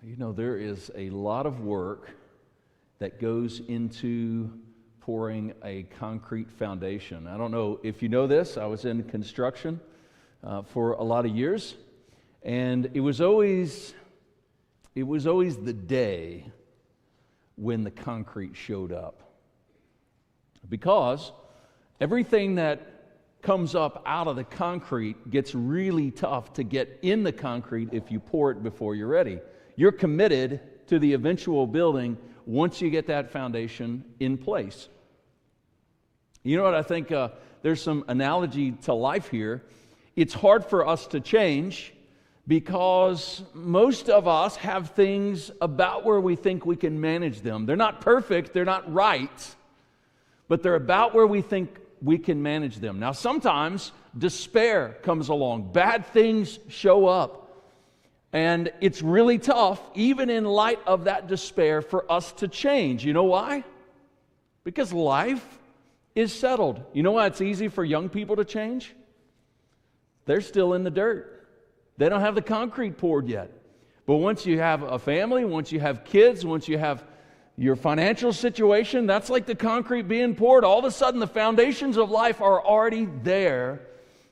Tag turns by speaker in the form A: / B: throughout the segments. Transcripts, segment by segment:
A: You know, there is a lot of work that goes into pouring a concrete foundation. I don't know if you know this. I was in construction for a lot of years, and it was always the day when the concrete showed up, because everything that comes up out of the concrete gets really tough to get in the concrete if you pour it before you're ready. You're committed to the eventual building once you get that foundation in place. You know what I think? There's some analogy to life here. It's hard for us to change because most of us have things about where we think we can manage them. They're not perfect, they're not right, but they're about where we think we can manage them. Now, sometimes despair comes along. Bad things show up. And it's really tough, even in light of that despair, for us to change. You know why? Because life is settled. You know why it's easy for young people to change? They're still in the dirt. They don't have the concrete poured yet. But once you have a family, once you have kids, once you have your financial situation, that's like the concrete being poured. All of a sudden, the foundations of life are already there,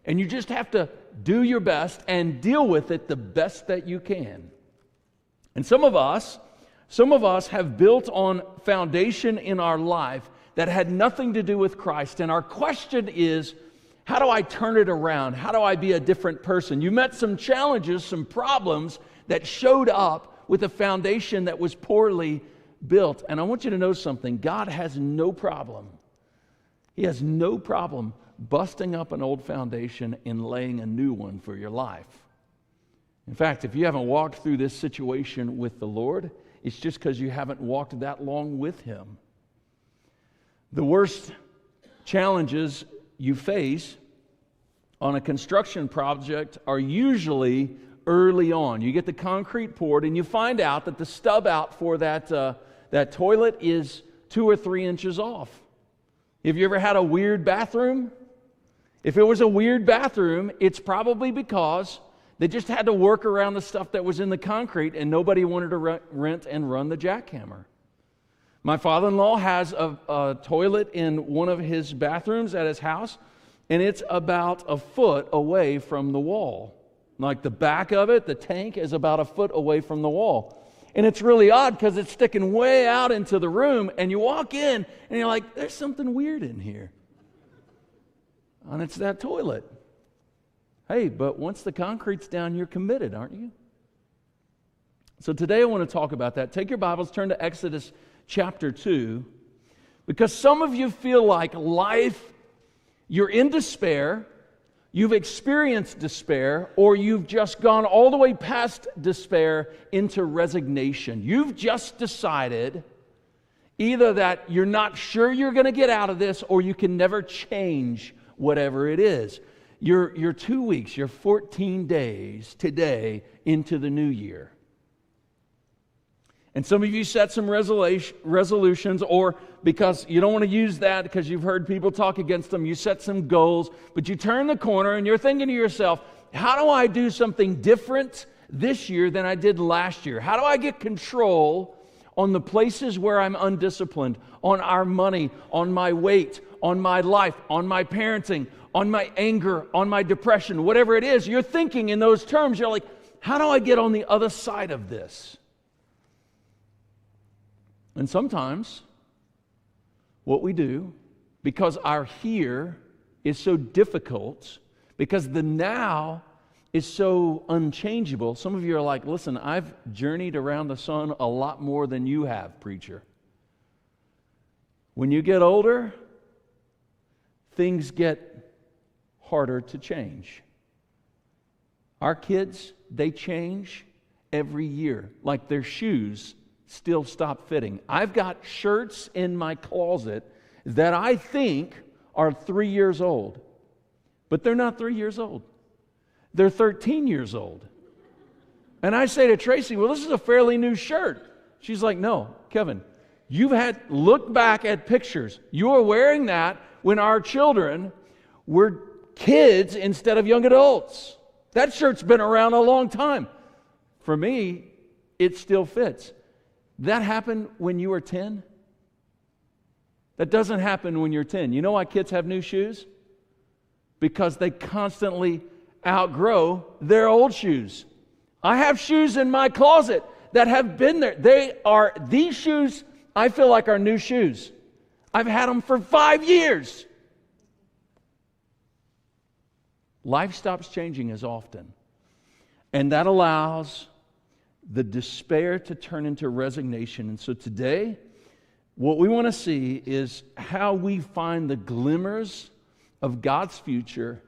A: and you just have to do your best and deal with it the best that you can. And some of us have built on foundation in our life that had nothing to do with Christ. And our question is, how do I turn it around? How do I be a different person? You met some challenges, some problems that showed up with a foundation that was poorly built. And I want you to know something. God has no problem. He has no problem busting up an old foundation and laying a new one for your life. In fact, if you haven't walked through this situation with the Lord, it's just because you haven't walked that long with Him. The worst challenges you face on a construction project are usually early on. You get the concrete poured and you find out that the stub out for that toilet is 2 or 3 inches off. Have you ever had a weird bathroom? If it was a weird bathroom, it's probably because they just had to work around the stuff that was in the concrete and nobody wanted to rent and run the jackhammer. My father-in-law has a toilet in one of his bathrooms at his house, and it's about 1 foot away from the wall. Like the back of it, the tank is about 1 foot away from the wall. And it's really odd because it's sticking way out into the room, and you walk in and you're like, there's something weird in here. And it's that toilet. Hey, but once the concrete's down, you're committed, aren't you? So today I want to talk about that. Take your Bibles, turn to Exodus chapter 2, because some of you feel like life, you're in despair, you've experienced despair, or you've just gone all the way past despair into resignation. You've just decided either that you're not sure you're going to get out of this, or you can never change whatever it is. You're 2 weeks, you're 14 days today into the new year. And some of you set some resolutions, or because you don't want to use that because you've heard people talk against them, you set some goals, but you turn the corner and you're thinking to yourself, how do I do something different this year than I did last year? How do I get control on the places where I'm undisciplined, on our money, on my weight, on my life, on my parenting, on my anger, on my depression, whatever it is? You're thinking in those terms. You're like, how do I get on the other side of this? And sometimes what we do, because our here is so difficult, because the now is so unchangeable, some of you are like, listen, I've journeyed around the sun a lot more than you have, preacher. When you get older, things get harder to change. Our kids, they change every year, like their shoes still stop fitting. I've got shirts in my closet that I think are 3 years old, but they're not 3 years old. They're 13 years old. And I say to Tracy, well, this is a fairly new shirt. She's like, no, Kevin, look back at pictures. You were wearing that when our children were kids instead of young adults. That shirt's been around a long time. For me, it still fits. That happened when you were 10? That doesn't happen when you're 10. You know why kids have new shoes? Because they constantly outgrow their old shoes. I have shoes in my closet that have been there. These shoes, I feel like, are new shoes. I've had them for 5 years. Life stops changing as often. And that allows the despair to turn into resignation. And so today, what we want to see is how we find the glimmers of God's future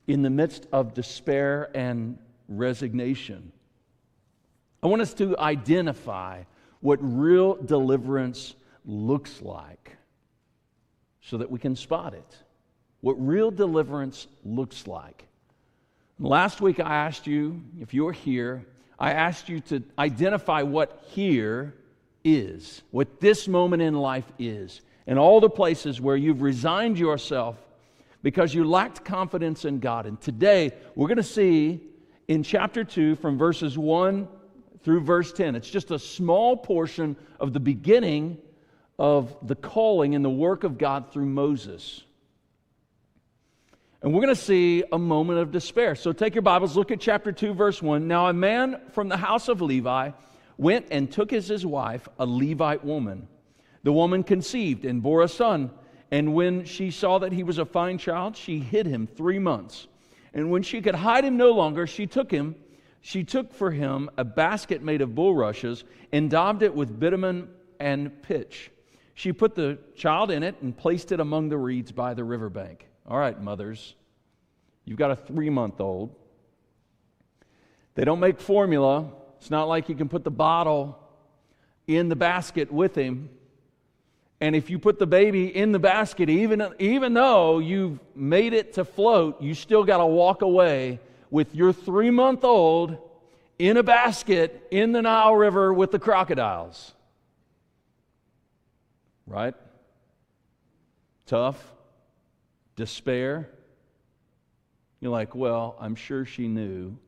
A: in the midst of despair and resignation. I want us to identify what real deliverance looks like so that we can spot it. What real deliverance looks like. Last week I asked you, if you're here, I asked you to identify what here is, what this moment in life is, and all the places where you've resigned yourself because you lacked confidence in God. And today we're going to see in chapter 2 from verses 1 through verse 10. It's just a small portion of the beginning of the calling and the work of God through Moses. And we're going to see a moment of despair. So take your Bibles, look at chapter 2, verse 1. Now a man from the house of Levi went and took as his wife a Levite woman. The woman conceived and bore a son. And when she saw that he was a fine child, she hid him 3 months. And when she could hide him no longer, she took for him a basket made of bulrushes and daubed it with bitumen and pitch. She put the child in it and placed it among the reeds by the riverbank. All right, mothers, you've got a 3-month-old. They don't make formula. It's not like you can put the bottle in the basket with him. And if you put the baby in the basket, even though you've made it to float, you still got to walk away with your 3-month-old in a basket in the Nile River with the crocodiles. Right? Tough. Despair. You're like, well, I'm sure she knew.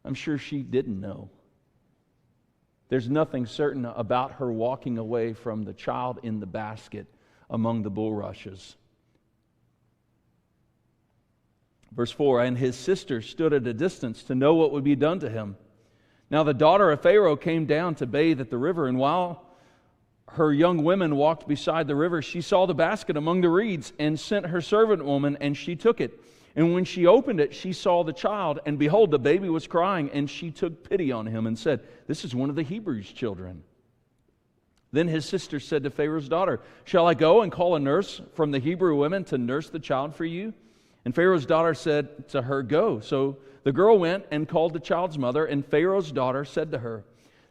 A: I'm sure she didn't know. There's nothing certain about her walking away from the child in the basket among the bulrushes. Verse 4, and his sister stood at a distance to know what would be done to him. Now the daughter of Pharaoh came down to bathe at the river, and while her young women walked beside the river, she saw the basket among the reeds and sent her servant woman, and she took it. And when she opened it, she saw the child, and behold, the baby was crying, and she took pity on him and said, this is one of the Hebrews' children. Then his sister said to Pharaoh's daughter, shall I go and call a nurse from the Hebrew women to nurse the child for you? And Pharaoh's daughter said to her, go. So the girl went and called the child's mother, and Pharaoh's daughter said to her,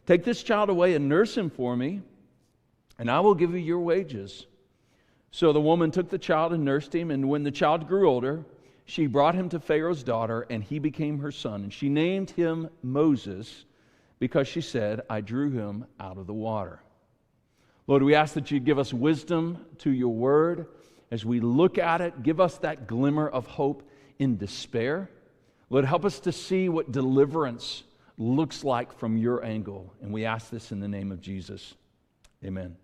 A: take this child away and nurse him for me, and I will give you your wages. So the woman took the child and nursed him, and when the child grew older, she brought him to Pharaoh's daughter, and he became her son. And she named him Moses, because she said, I drew him out of the water. Lord, we ask that you give us wisdom to your word. As we look at it, give us that glimmer of hope in despair. Lord, help us to see what deliverance looks like from your angle. And we ask this in the name of Jesus. Amen.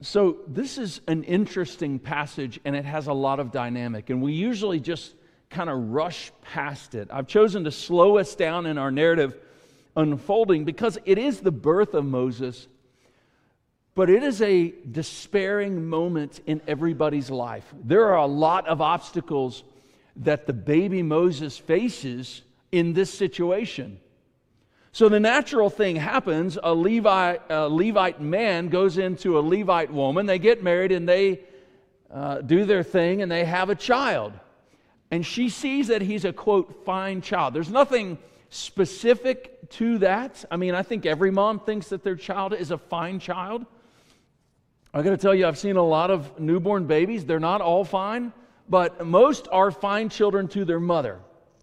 A: So this is an interesting passage, and it has a lot of dynamic, and we usually just kind of rush past it. I've chosen to slow us down in our narrative unfolding because it is the birth of Moses, but it is a despairing moment in everybody's life. There are a lot of obstacles that the baby Moses faces in this situation. So the natural thing happens, a Levite man goes into a Levite woman, they get married and they do their thing and they have a child. And she sees that he's a, quote, fine child. There's nothing specific to that. I mean, I think every mom thinks that their child is a fine child. I got to tell you, I've seen a lot of newborn babies. They're not all fine, but most are fine children to their mother.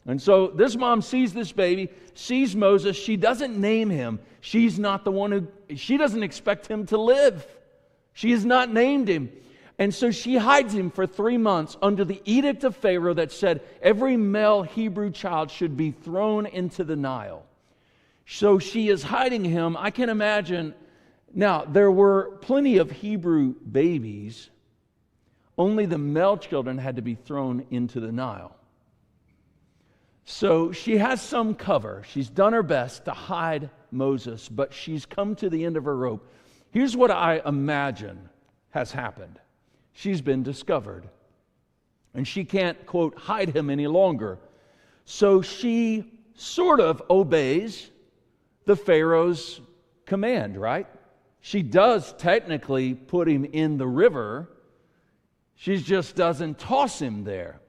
A: And so this mom sees this baby, sees Moses. She doesn't name him. She's not the one she doesn't expect him to live. She has not named him. And so she hides him for 3 months under the edict of Pharaoh that said every male Hebrew child should be thrown into the Nile. So she is hiding him. I can imagine. Now, there were plenty of Hebrew babies. Only the male children had to be thrown into the Nile. So she has some cover. She's done her best to hide Moses, but she's come to the end of her rope. Here's what I imagine has happened. She's been discovered. And she can't, quote, hide him any longer. So she sort of obeys the Pharaoh's command, right? She does technically put him in the river. She just doesn't toss him there.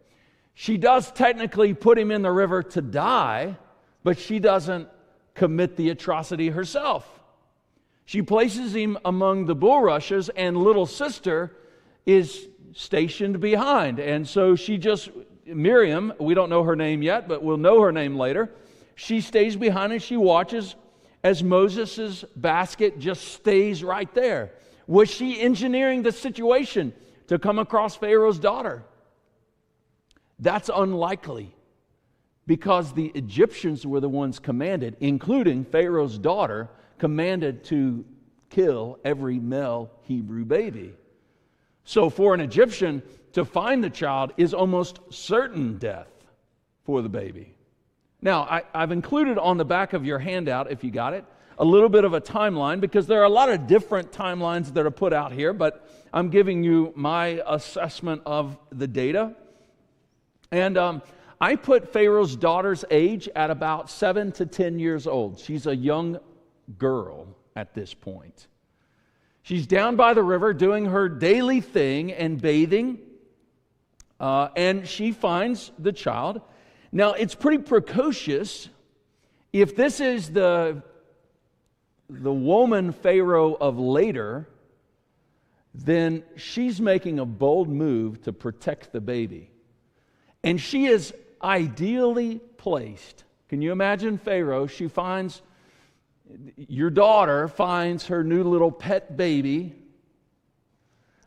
A: She does technically put him in the river to die, but she doesn't commit the atrocity herself. She places him among the bulrushes, and little sister is stationed behind. And so she just, Miriam, we don't know her name yet, but we'll know her name later. She stays behind and she watches as Moses' basket just stays right there. Was she engineering the situation to come across Pharaoh's daughter? That's unlikely, because the Egyptians were the ones commanded, including Pharaoh's daughter, commanded to kill every male Hebrew baby. So for an Egyptian to find the child is almost certain death for the baby. Now, I've included on the back of your handout, if you got it, a little bit of a timeline, because there are a lot of different timelines that are put out here, but I'm giving you my assessment of the data. And I put Pharaoh's daughter's age at about 7 to 10 years old. She's a young girl at this point. She's down by the river doing her daily thing and bathing, and she finds the child. Now, it's pretty precocious. If this is the woman Pharaoh of later, then she's making a bold move to protect the baby. And she is ideally placed. Can you imagine Pharaoh? Your daughter finds her new little pet baby.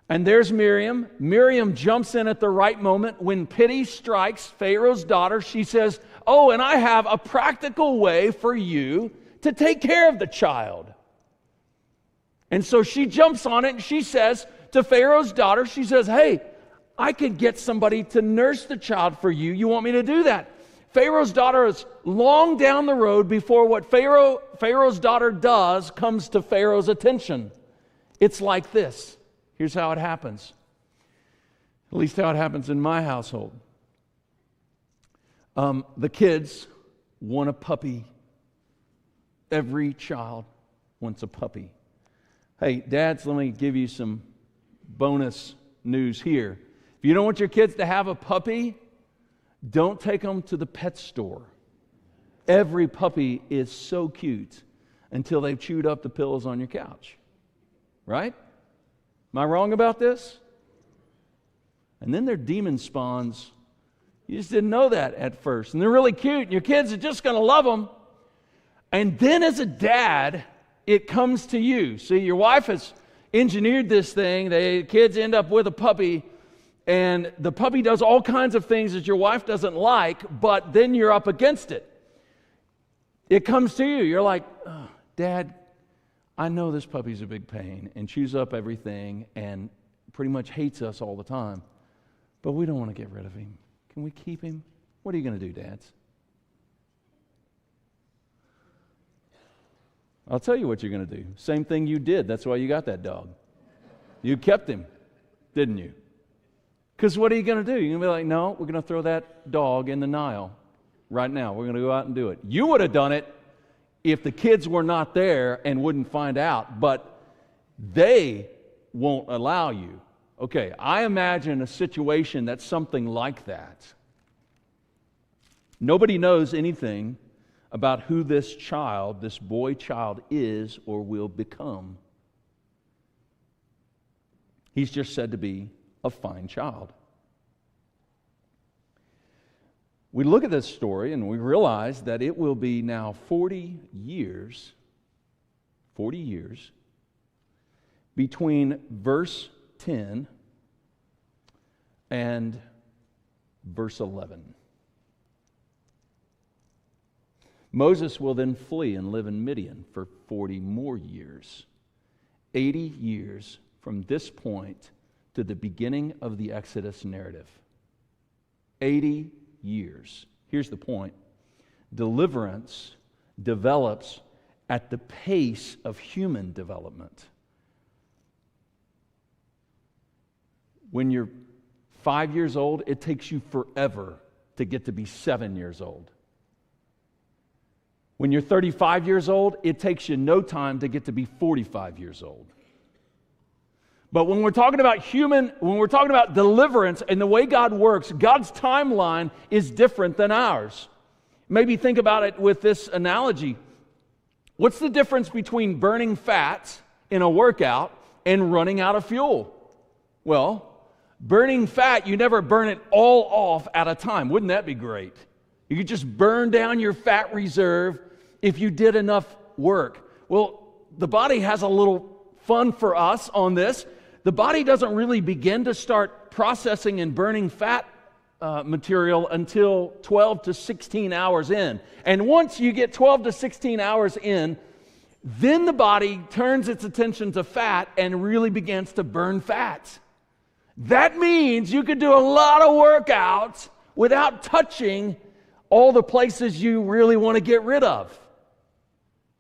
A: And there's Miriam. Miriam jumps in at the right moment. When pity strikes Pharaoh's daughter, she says, "Oh, and I have a practical way for you to take care of the child." And so she jumps on it and she says to Pharaoh's daughter, she says, "Hey, I could get somebody to nurse the child for you. You want me to do that?" Pharaoh's daughter is long down the road before what Pharaoh's daughter does comes to Pharaoh's attention. It's like this. Here's how it happens. At least how it happens in my household. The kids want a puppy. Every child wants a puppy. Hey, dads, let me give you some bonus news here. If you don't want your kids to have a puppy, don't take them to the pet store. Every puppy is so cute until they've chewed up the pillows on your couch. Right? Am I wrong about this? And then they're demon spawns. You just didn't know that at first. And they're really cute, and your kids are just going to love them. And then as a dad, it comes to you. See, your wife has engineered this thing. The kids end up with a puppy, and the puppy does all kinds of things that your wife doesn't like, but then you're up against it. It comes to you. You're like, "Oh, Dad, I know this puppy's a big pain and chews up everything and pretty much hates us all the time, but we don't want to get rid of him. Can we keep him? What are you going to do, dads?" I'll tell you what you're going to do. Same thing you did. That's why you got that dog. You kept him, didn't you? Because what are you going to do? You're going to be like, "No, we're going to throw that dog in the Nile right now. We're going to go out and do it." You would have done it if the kids were not there and wouldn't find out, but they won't allow you. Okay, I imagine a situation that's something like that. Nobody knows anything about who this child, this boy child, is or will become. He's just said to be a fine child. We look at this story and we realize that it will be now 40 years between verse 10 and verse 11. Moses will then flee and live in Midian for 40 more years. 80 years from this point to the beginning of the Exodus narrative. 80 years. Here's the point. Deliverance develops at the pace of human development. When you're 5 years old, it takes you forever to get to be 7 years old. When you're 35 years old, it takes you no time to get to be 45 years old. But when we're talking about deliverance and the way God works, God's timeline is different than ours. Maybe think about it with this analogy. What's the difference between burning fat in a workout and running out of fuel? Well, burning fat, you never burn it all off at a time. Wouldn't that be great? You could just burn down your fat reserve if you did enough work. Well, the body has a little fun for us on this. The body doesn't really begin to start processing and burning fat material until 12 to 16 hours in. And once you get 12 to 16 hours in, then the body turns its attention to fat and really begins to burn fat. That means you could do a lot of workouts without touching all the places you really want to get rid of.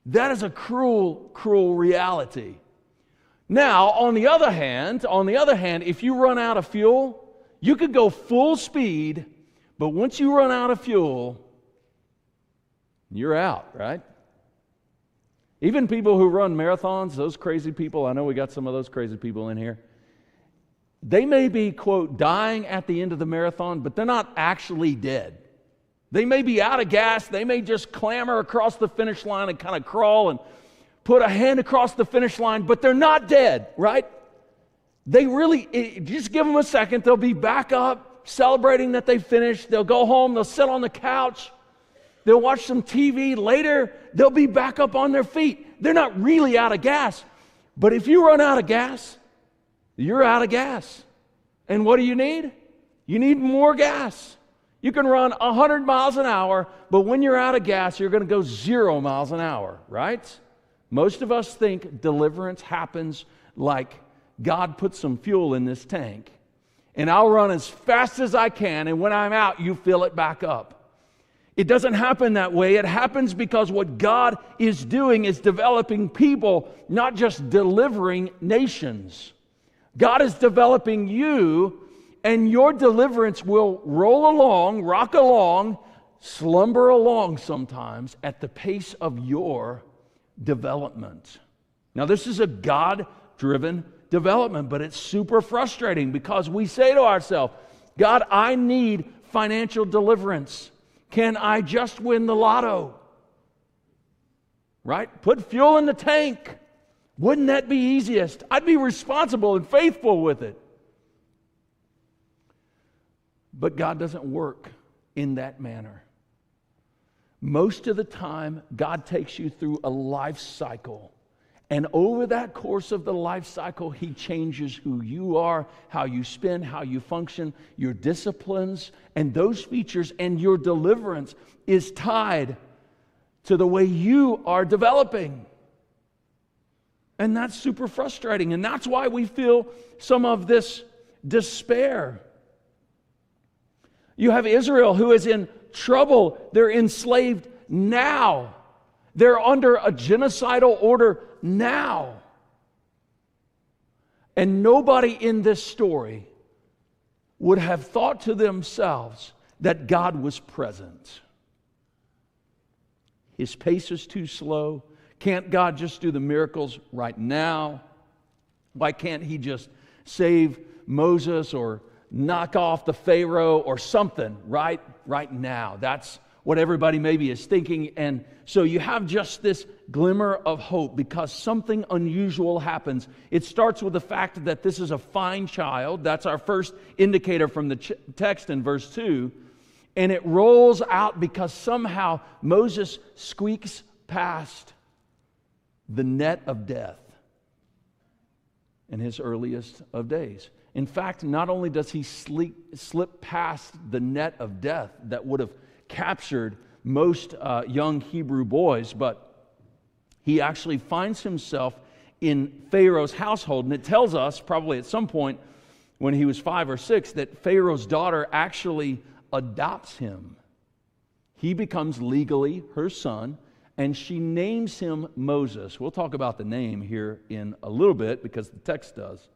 A: That is a cruel, cruel reality. Now, on the other hand, if you run out of fuel, you could go full speed, but once you run out of fuel, you're out, right? Even people who run marathons, those crazy people, I know we got some of those crazy people in here, they may be, quote, dying at the end of the marathon, but they're not actually dead. They may be out of gas. They may just clamber across the finish line and kind of crawl and put a hand across the finish line, but they're not dead, right? They really, just give them a second. They'll be back up, celebrating that they finished. They'll go home. They'll sit on the couch. They'll watch some TV. Later, they'll be back up on their feet. They're not really out of gas. But if you run out of gas, you're out of gas. And what do you need? You need more gas. You can run 100 miles an hour, but when you're out of gas, you're going to go 0 miles an hour, right? Most of us think deliverance happens like God put some fuel in this tank, and I'll run as fast as I can, and when I'm out, you fill it back up. It doesn't happen that way. It happens because what God is doing is developing people, not just delivering nations. God is developing you, and your deliverance will roll along, rock along, slumber along sometimes at the pace of your development. Now, this is a God-driven development, but it's super frustrating because we say to ourselves, God, I need financial deliverance. Can I just win the lotto? Right? Put fuel in the tank. Wouldn't that be easiest? I'd be responsible and faithful with it. But God doesn't work in that manner. Most of the time, God takes you through a life cycle. And over that course of the life cycle, He changes who you are, how you spend, how you function, your disciplines, and those features, and your deliverance is tied to the way you are developing. And that's super frustrating. And that's why we feel some of this despair. You have Israel who is in trouble. They're enslaved now. They're under a genocidal order now. And nobody in this story would have thought to themselves that God was present. His pace is too slow. Can't God just do the miracles right now? Why can't He just save Moses or knock off the Pharaoh or something right now? That's what everybody maybe is thinking. And so you have just this glimmer of hope because something unusual happens. It starts with the fact that this is a fine child. That's our first indicator from the text in verse 2. And it rolls out because somehow Moses squeaks past the net of death in his earliest of days. In fact, not only does he slip past the net of death that would have captured most young Hebrew boys, but he actually finds himself in Pharaoh's household. And it tells us, probably at some point when he was 5 or 6, that Pharaoh's daughter actually adopts him. He becomes legally her son, and she names him Moses. We'll talk about the name here in a little bit because the text does.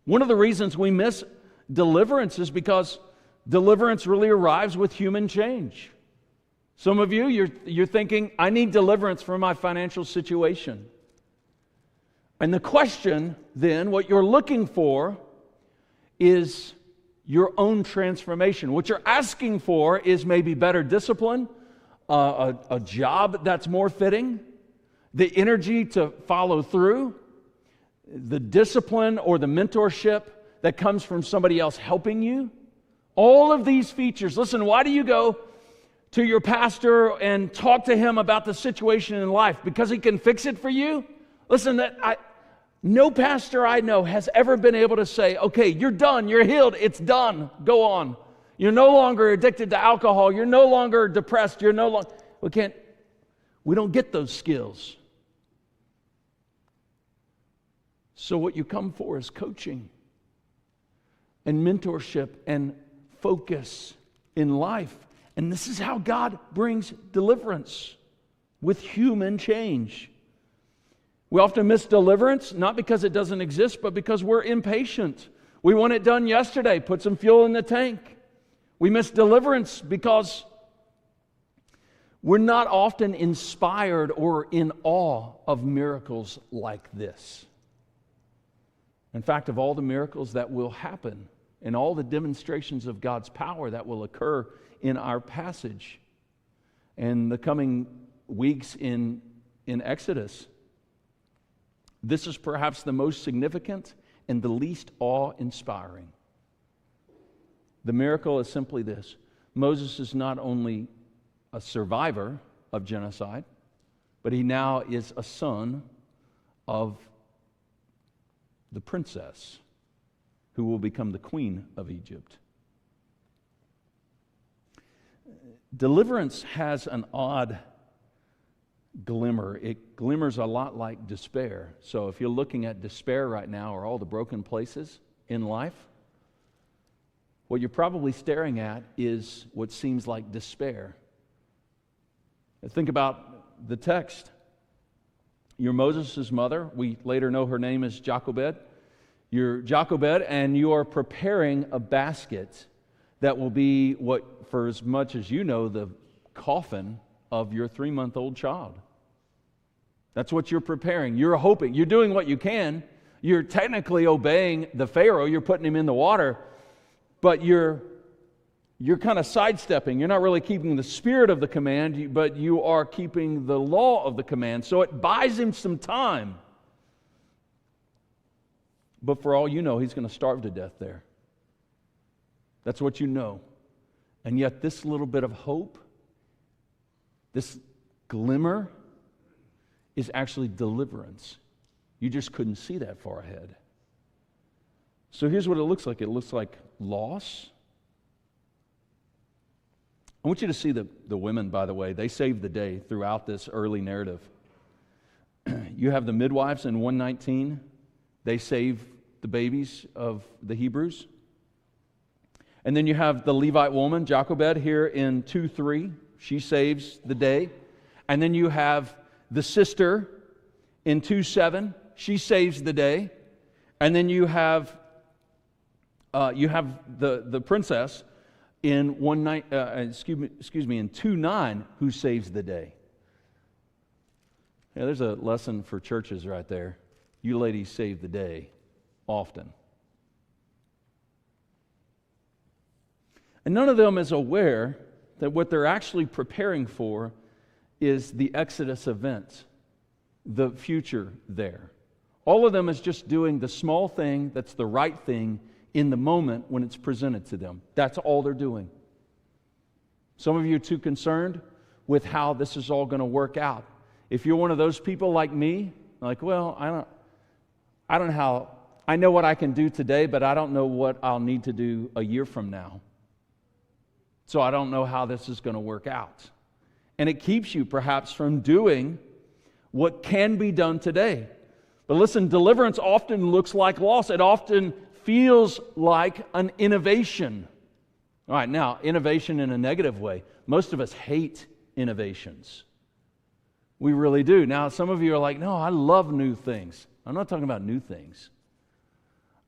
A: One of the reasons we miss deliverance is because deliverance really arrives with human change. Some of you, you're thinking, I need deliverance from my financial situation. And the question then, what you're looking for is your own transformation. What you're asking for is maybe better discipline, a job that's more fitting, the energy to follow through, the discipline or the mentorship that comes from somebody else helping you. All of these features. Listen, why do you go to your pastor and talk to him about the situation in life? Because he can fix it for you? Listen, no pastor I know has ever been able to say, okay, you're done, you're healed, it's done, go on. You're no longer addicted to alcohol, you're no longer depressed, we don't get those skills. So what you come for is coaching and mentorship and focus in life. And this is how God brings deliverance, with human change. We often miss deliverance, not because it doesn't exist, but because we're impatient. We want it done yesterday, put some fuel in the tank. We miss deliverance because we're not often inspired or in awe of miracles like this. In fact, of all the miracles that will happen and all the demonstrations of God's power that will occur in our passage and the coming weeks in Exodus, this is perhaps the most significant and the least awe-inspiring. The miracle is simply this: Moses is not only a survivor of genocide, but he now is a son of the princess who will become the queen of Egypt. Deliverance has an odd glimmer. It glimmers a lot like despair. So if you're looking at despair right now, or all the broken places in life, what you're probably staring at is what seems like despair. Think about the text. You're Moses' mother. We later know her name is Jochebed. You're Jochebed, and you are preparing a basket that will be what, for as much as you know, the coffin of your 3-month-old child. That's what you're preparing. You're hoping. You're doing what you can. You're technically obeying the Pharaoh. You're putting him in the water, but you're kind of sidestepping. You're not really keeping the spirit of the command, but you are keeping the law of the command. So it buys him some time. But for all you know, he's going to starve to death there. That's what you know. And yet this little bit of hope, this glimmer, is actually deliverance. You just couldn't see that far ahead. So here's what it looks like. It looks like loss. I want you to see the women, by the way. They saved the day throughout this early narrative. You have the midwives in 119. They save the babies of the Hebrews. And then you have the Levite woman, Jochebed, here in 2:3. She saves the day. And then you have the sister in 2:7. She saves the day. And then you have the princess in in 2:9 who saves the day. Yeah, there's a lesson for churches right there. You ladies save the day often. And none of them is aware that what they're actually preparing for is the Exodus event, the future there. All of them is just doing the small thing that's the right thing in the moment when it's presented to them. That's all they're doing. Some of you are too concerned with how this is all going to work out. If you're one of those people like me, like, well, I don't know how, I know what I can do today, but I don't know what I'll need to do a year from now. so I don't know how this is going to work out. And it keeps you perhaps from doing what can be done today. But listen, deliverance often looks like loss. It often feels like an innovation. All right, now, innovation in a negative way. Most of us hate innovations. We really do. Now, some of you are like, no, I love new things. I'm not talking about new things.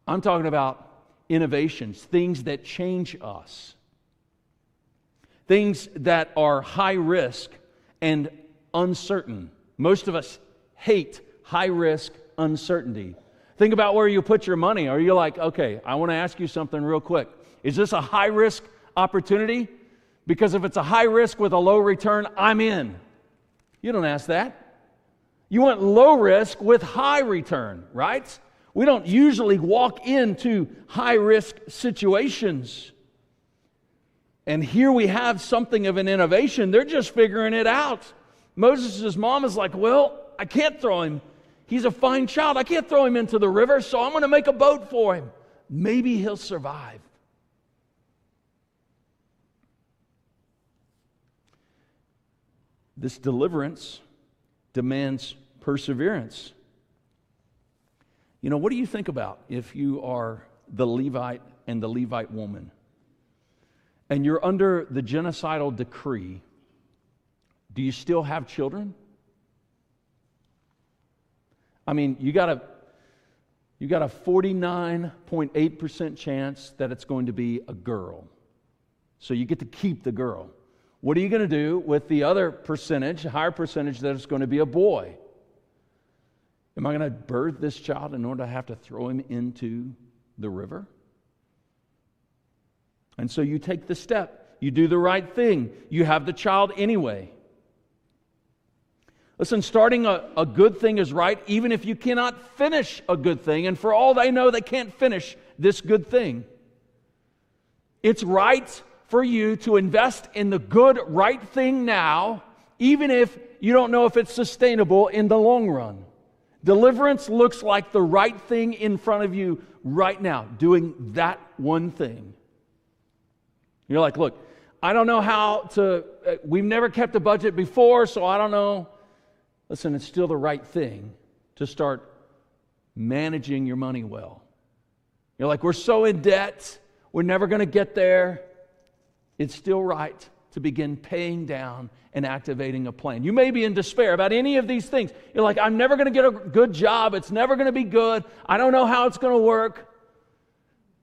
A: I'm talking about innovations, things that change us. Things that are high risk and uncertain. Most of us hate high risk uncertainty. Think about where you put your money. Are you like, okay, I want to ask you something real quick. Is this a high risk opportunity? Because if it's a high risk with a low return, I'm in. You don't ask that. You want low risk with high return, right? We don't usually walk into high risk situations. And here we have something of an innovation. They're just figuring it out. Moses' mom is like, well, I can't throw him. He's a fine child. I can't throw him into the river, so I'm going to make a boat for him. Maybe he'll survive. This deliverance demands perseverance. You know, what do you think about if you are the Levite and the Levite woman, and you're under the genocidal decree? Do you still have children? I mean, you got a 49.8% chance that it's going to be a girl. So you get to keep the girl. What are you going to do with the other percentage, higher percentage, that it's going to be a boy? Am I going to birth this child in order to have to throw him into the river? And so you take the step. You do the right thing. You have the child anyway. Listen, starting a good thing is right, even if you cannot finish a good thing. And for all they know, they can't finish this good thing. It's right for you to invest in the good, right thing now, even if you don't know if it's sustainable in the long run. Deliverance looks like the right thing in front of you right now, doing that one thing. You're like, look, I don't know how to, we've never kept a budget before, so I don't know. Listen, it's still the right thing to start managing your money well. You're like, we're so in debt, we're never going to get there. It's still right to begin paying down and activating a plan. You may be in despair about any of these things. You're like, I'm never going to get a good job. It's never going to be good. I don't know how it's going to work.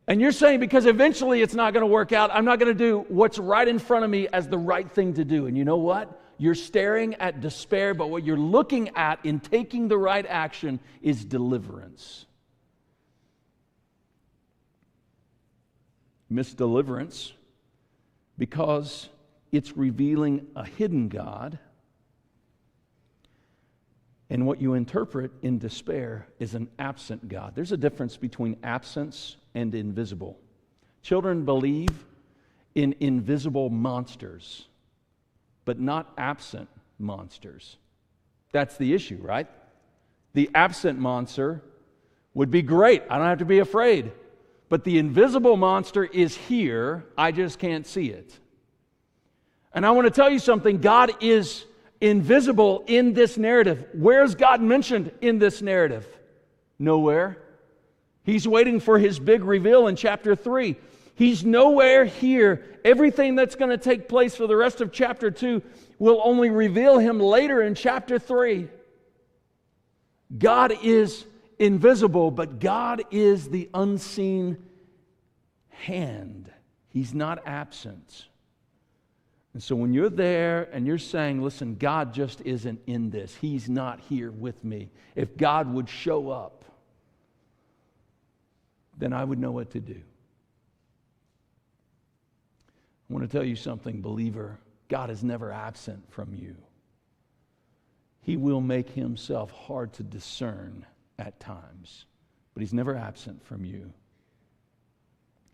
A: And you're saying, because eventually it's not going to work out, I'm not going to do what's right in front of me as the right thing to do. And you know what? You're staring at despair, but what you're looking at in taking the right action is deliverance. Miss deliverance because it's revealing a hidden God, and what you interpret in despair is an absent God. There's a difference between absence and invisible. Children believe in invisible monsters, but not absent monsters. That's the issue, right? The absent monster would be great. I don't have to be afraid. But the invisible monster is here. I just can't see it. And I want to tell you something. God is invisible in this narrative. Where's God mentioned in this narrative? Nowhere. He's waiting for his big reveal in chapter 3. He's nowhere here. Everything that's going to take place for the rest of chapter 2 will only reveal him later in chapter 3. God is invisible, but God is the unseen hand. He's not absent. And so when you're there and you're saying, listen, God just isn't in this. He's not here with me. If God would show up, then I would know what to do. I want to tell you something, believer. God is never absent from you. He will make himself hard to discern at times, but he's never absent from you.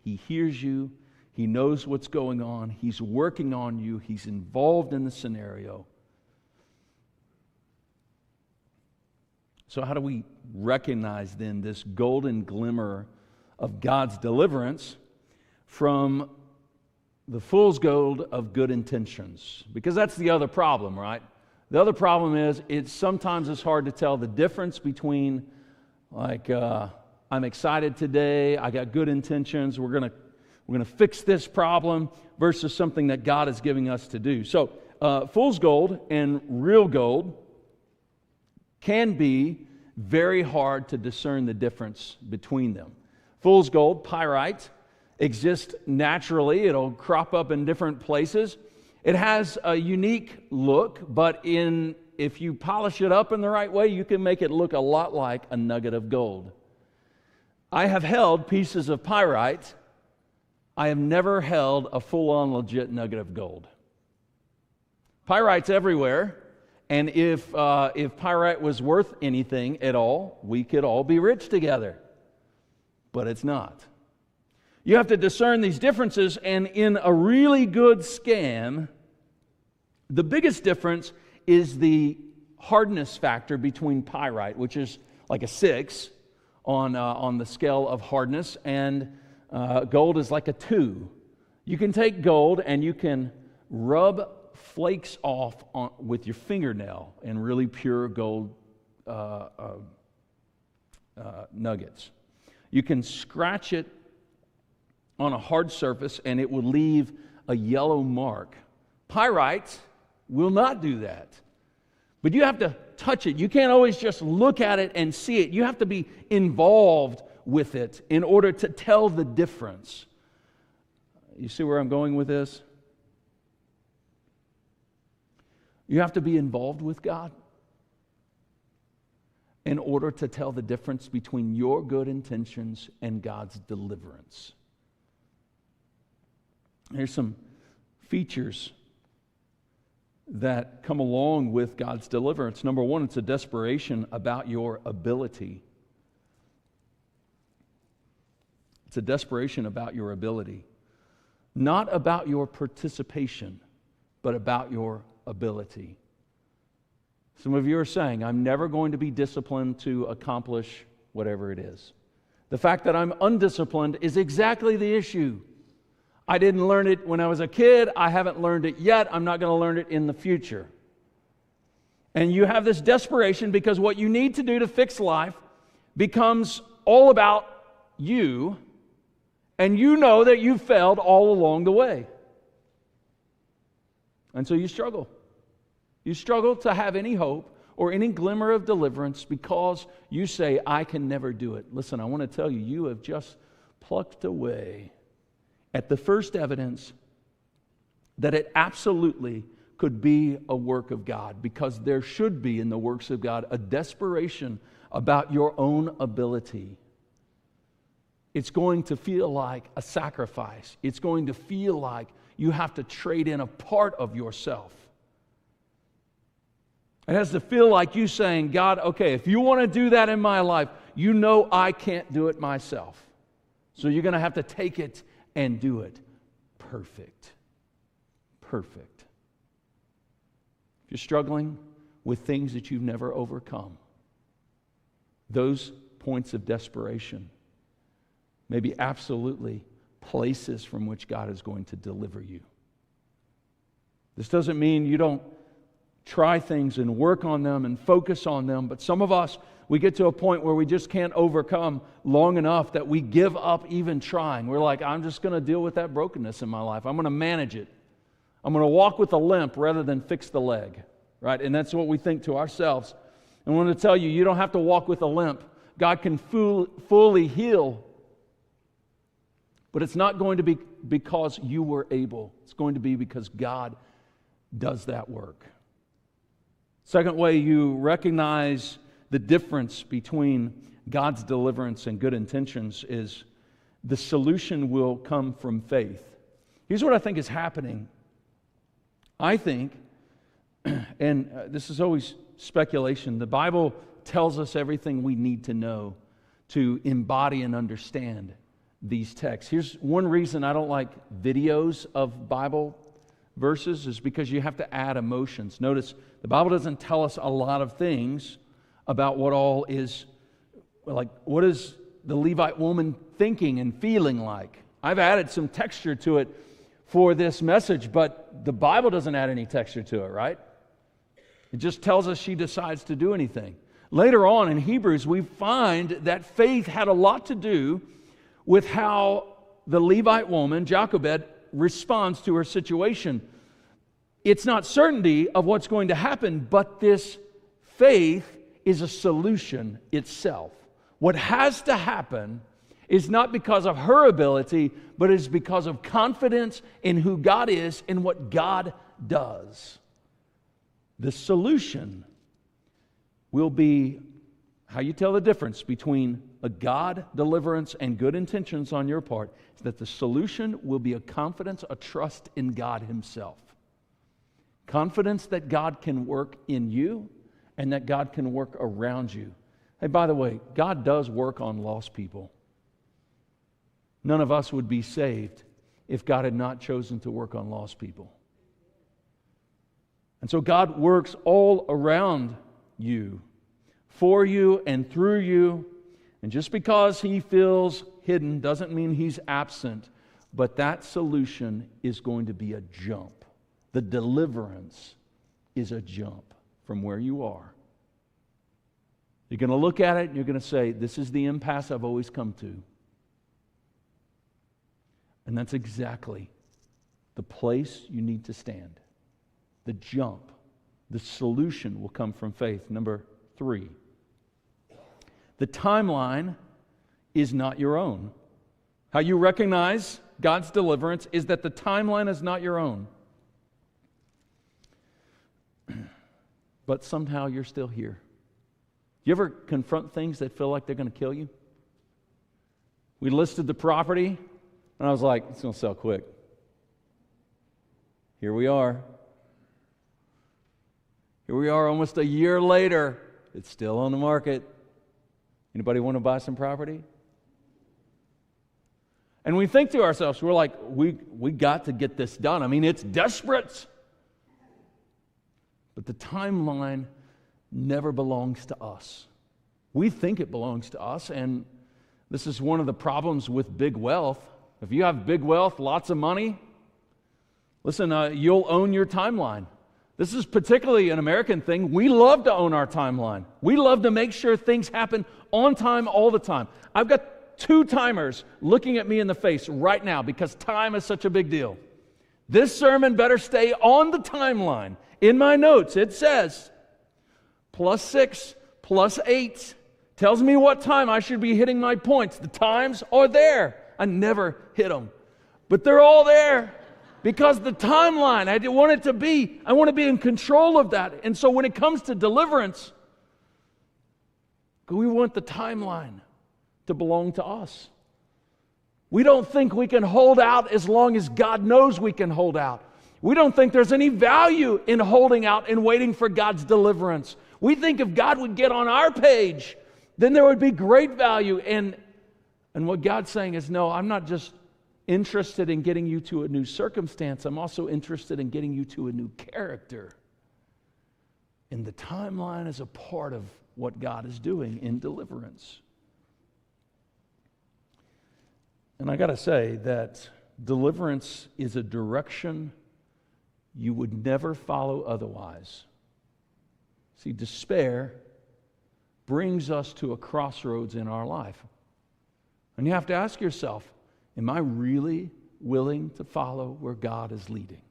A: He hears you. He knows what's going on. He's working on you. He's involved in the scenario. So how do we recognize then this golden glimmer of God's deliverance from the fool's gold of good intentions. Because that's the other problem, right? The other problem is sometimes it's hard to tell the difference between I'm excited today, I got good intentions, we're gonna fix this problem, versus something that God is giving us to do. So fool's gold and real gold can be very hard to discern the difference between them. Fool's gold, pyrite, exists naturally. It'll crop up in different places. It has a unique look, but if you polish it up in the right way, you can make it look a lot like a nugget of gold. I have held pieces of pyrite. I have never held a full-on legit nugget of gold. Pyrite's everywhere, and if pyrite was worth anything at all, we could all be rich together. But it's not. You have to discern these differences, and in a really good scam, the biggest difference is the hardness factor between pyrite, which is like a 6 on the scale of hardness, and gold is like a 2. You can take gold and you can rub flakes off with your fingernail and really pure gold nuggets. You can scratch it on a hard surface and it will leave a yellow mark. Pyrite will not do that. But you have to touch it. You can't always just look at it and see it. You have to be involved with it in order to tell the difference. You see where I'm going with this? You have to be involved with God in order to tell the difference between your good intentions and God's deliverance. Here's some features that come along with God's deliverance. Number one, it's a desperation about your ability. It's a desperation about your ability. Not about your participation, but about your ability. Some of you are saying, I'm never going to be disciplined to accomplish whatever it is. The fact that I'm undisciplined is exactly the issue. I didn't learn it when I was a kid. I haven't learned it yet. I'm not going to learn it in the future. And you have this desperation because what you need to do to fix life becomes all about you, and you know that you've failed all along the way. And so you struggle. You struggle to have any hope or any glimmer of deliverance because you say, I can never do it. Listen, I want to tell you, you have just plucked away at the first evidence that it absolutely could be a work of God, because there should be in the works of God a desperation about your own ability. It's going to feel like a sacrifice. It's going to feel like you have to trade in a part of yourself. It has to feel like you saying, God, okay, if you want to do that in my life, you know I can't do it myself. So you're going to have to take it and do it perfect. Perfect. If you're struggling with things that you've never overcome, those points of desperation may be absolutely places from which God is going to deliver you. This doesn't mean you don't try things and work on them and focus on them, but some of us, we get to a point where we just can't overcome long enough that we give up even trying. We're like, I'm just going to deal with that brokenness in my life. I'm going to manage it. I'm going to walk with a limp rather than fix the leg, right? And that's what we think to ourselves. And I want to tell you, you don't have to walk with a limp. God can fully heal. But it's not going to be because you were able. It's going to be because God does that work. Second way you recognize the difference between God's deliverance and good intentions is the solution will come from faith. Here's what I think is happening. I think, and this is always speculation, the Bible tells us everything we need to know to embody and understand these texts. Here's one reason I don't like videos of Bible verses is because you have to add emotions. Notice, the Bible doesn't tell us a lot of things about what all is, like, what is the Levite woman thinking and feeling like. I've added some texture to it, for this message, but the Bible doesn't add any texture to it, right? It just tells us she decides to do anything. Later on in Hebrews, we find that faith had a lot to do with how the Levite woman, Jochebed, responds to her situation. It's not certainty of what's going to happen, but this faith is a solution itself. What has to happen is not because of her ability, but is because of confidence in who God is and what God does. The solution will be how you tell the difference between a God deliverance and good intentions on your part, is that the solution will be a confidence, a trust in God Himself. Confidence that God can work in you and that God can work around you. Hey, by the way, God does work on lost people. None of us would be saved if God had not chosen to work on lost people. And so God works all around you, for you and through you. And just because He feels hidden doesn't mean He's absent. But that solution is going to be a jump. The deliverance is a jump from where you are. You're going to look at it and you're going to say, this is the impasse I've always come to. And that's exactly the place you need to stand. The jump, the solution will come from faith. Number 3, the timeline is not your own. How you recognize God's deliverance is that the timeline is not your own. But somehow you're still here. You ever confront things that feel like they're going to kill you? We listed the property, and I was like, it's going to sell quick. Here we are. Here we are almost a year later. It's still on the market. Anybody want to buy some property? And we think to ourselves, we're like, we got to get this done. I mean, it's desperate. But the timeline never belongs to us. We think it belongs to us, and this is one of the problems with big wealth. If you have big wealth, lots of money, listen, you'll own your timeline. This is particularly an American thing. We love to own our timeline. We love to make sure things happen on time all the time. I've got 2 timers looking at me in the face right now because time is such a big deal. This sermon better stay on the timeline. In my notes, it says +6, +8 tells me what time I should be hitting my points. The times are there. I never hit them, but they're all there. Because the timeline, I want to be in control of that. And so when it comes to deliverance, we want the timeline to belong to us. We don't think we can hold out as long as God knows we can hold out. We don't think there's any value in holding out and waiting for God's deliverance. We think if God would get on our page, then there would be great value. And what God's saying is, no, I'm not just interested in getting you to a new circumstance. I'm also interested in getting you to a new character. And the timeline is a part of what God is doing in deliverance. And I got to say that deliverance is a direction you would never follow otherwise. See, despair brings us to a crossroads in our life. And you have to ask yourself, am I really willing to follow where God is leading?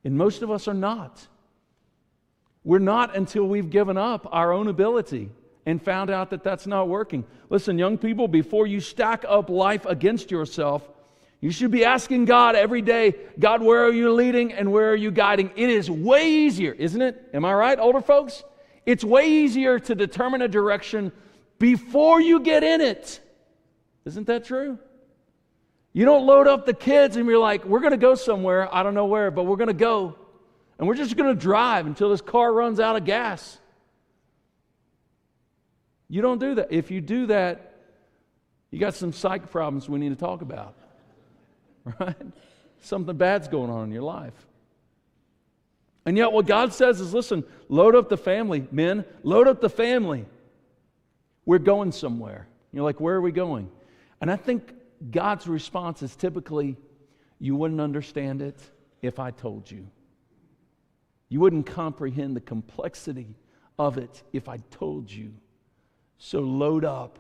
A: And most of us are not. We're not until we've given up our own ability and found out that that's not working. Listen, young people, before you stack up life against yourself, you should be asking God every day, God, where are you leading and where are you guiding? It is way easier, isn't it? Am I right, older folks? It's way easier to determine a direction before you get in it. Isn't that true? You don't load up the kids and you're like, we're going to go somewhere, I don't know where, but we're going to go. And we're just going to drive until this car runs out of gas. You don't do that. If you do that, you got some psych problems we need to talk about. Right? Something bad's going on in your life. And yet what God says is, listen, load up the family. Men, load up the family. We're going somewhere. You're like, where are we going? And I think God's response is typically, You wouldn't understand it if I told you. You wouldn't comprehend the complexity of it if I told you. So load up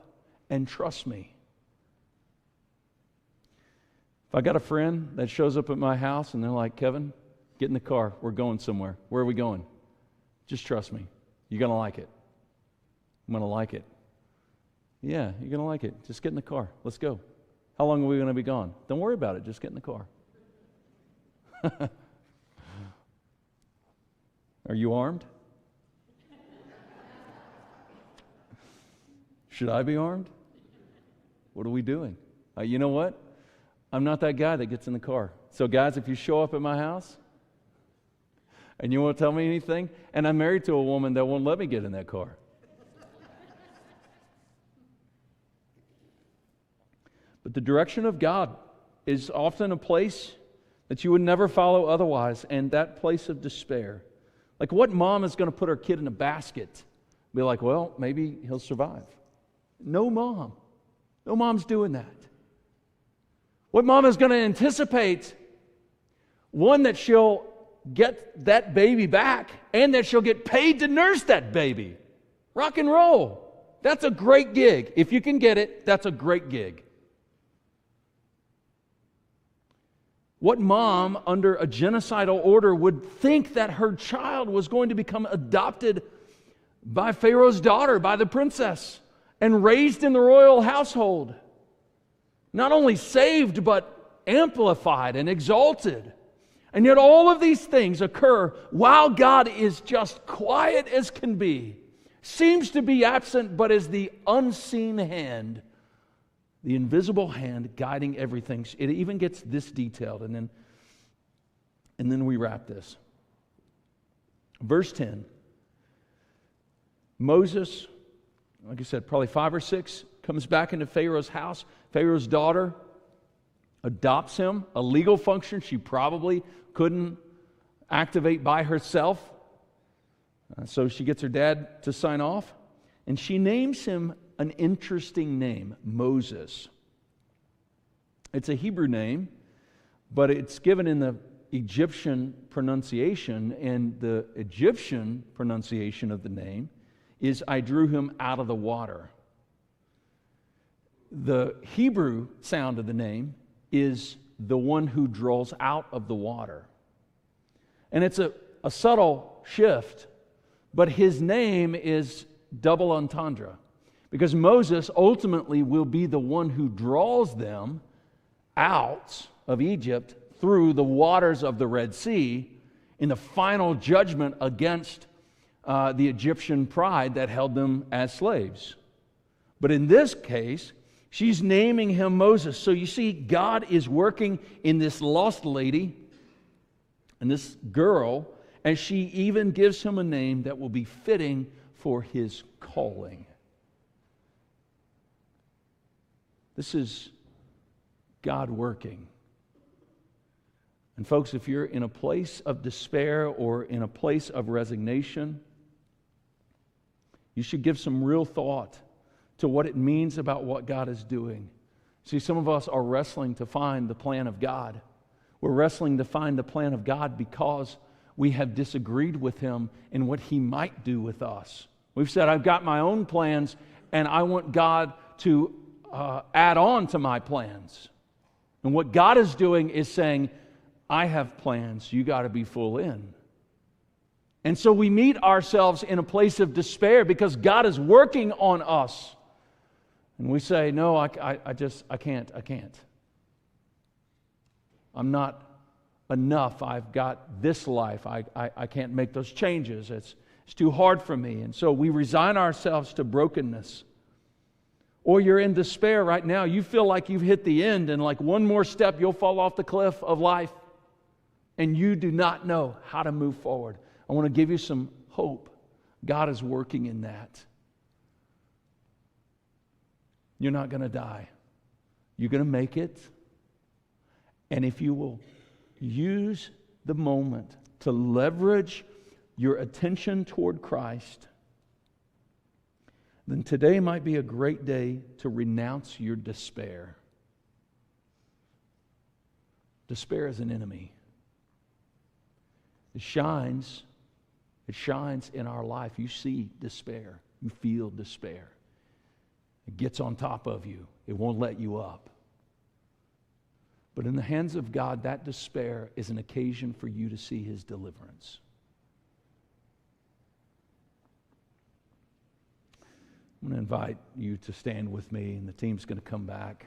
A: and trust me. If I got a friend that shows up at my house and they're like, Kevin, get in the car. We're going somewhere. Where are we going? Just trust me. You're going to like it. I'm going to like it. Yeah, you're going to like it. Just get in the car. Let's go. How long are we going to be gone? Don't worry about it. Just get in the car. Are you armed? Should I be armed? What are we doing? You know what? I'm not that guy that gets in the car. So guys, if you show up at my house and you won't tell me anything, and I'm married to a woman that won't let me get in that car. But the direction of God is often a place that you would never follow otherwise, and that place of despair. Like, what mom is going to put her kid in a basket? Be like, well, maybe he'll survive. No mom. No mom's doing that. What mom is going to anticipate? One, that she'll get that baby back, and that she'll get paid to nurse that baby. Rock and roll. That's a great gig. If you can get it, that's a great gig. What mom under a genocidal order would think that her child was going to become adopted by Pharaoh's daughter, by the princess, and raised in the royal household? Not only saved, but amplified and exalted. And yet all of these things occur while God is just quiet as can be, seems to be absent, but is the unseen hand, the invisible hand guiding everything. It even gets this detailed, and then we wrap this. Verse 10. Moses, like I said, probably 5 or 6, comes back into Pharaoh's house. Pharaoh's daughter adopts him, a legal function she probably couldn't activate by herself. So she gets her dad to sign off, and she names him an interesting name, Moses. It's a Hebrew name, but it's given in the Egyptian pronunciation, and the Egyptian pronunciation of the name is, I drew him out of the water. The Hebrew sound of the name is the one who draws out of the water. And it's a subtle shift, but his name is double entendre, because Moses ultimately will be the one who draws them out of Egypt through the waters of the Red Sea in the final judgment against the Egyptian pride that held them as slaves. But in this case, she's naming him Moses. So you see, God is working in this lost lady and this girl, and she even gives him a name that will be fitting for his calling. This is God working. And folks, if you're in a place of despair or in a place of resignation, you should give some real thought to what it means about what God is doing. See, some of us are wrestling to find the plan of God. We're wrestling to find the plan of God because we have disagreed with Him in what He might do with us. We've said, I've got my own plans, and I want God to add on to my plans. And what God is doing is saying, I have plans, you got to be full in. And so we meet ourselves in a place of despair because God is working on us. And we say, no, I can't. I'm not enough. I've got this life. I can't make those changes. It's too hard for me. And so we resign ourselves to brokenness. Or you're in despair right now. You feel like you've hit the end, and like one more step, you'll fall off the cliff of life. And you do not know how to move forward. I want to give you some hope. God is working in that. You're not going to die. You're going to make it. And if you will use the moment to leverage your attention toward Christ, then today might be a great day to renounce your despair. Despair is an enemy. It shines in our life. You see despair. You feel despair. It gets on top of you. It won't let you up. But in the hands of God, that despair is an occasion for you to see His deliverance. I'm going to invite you to stand with me, and the team's going to come back.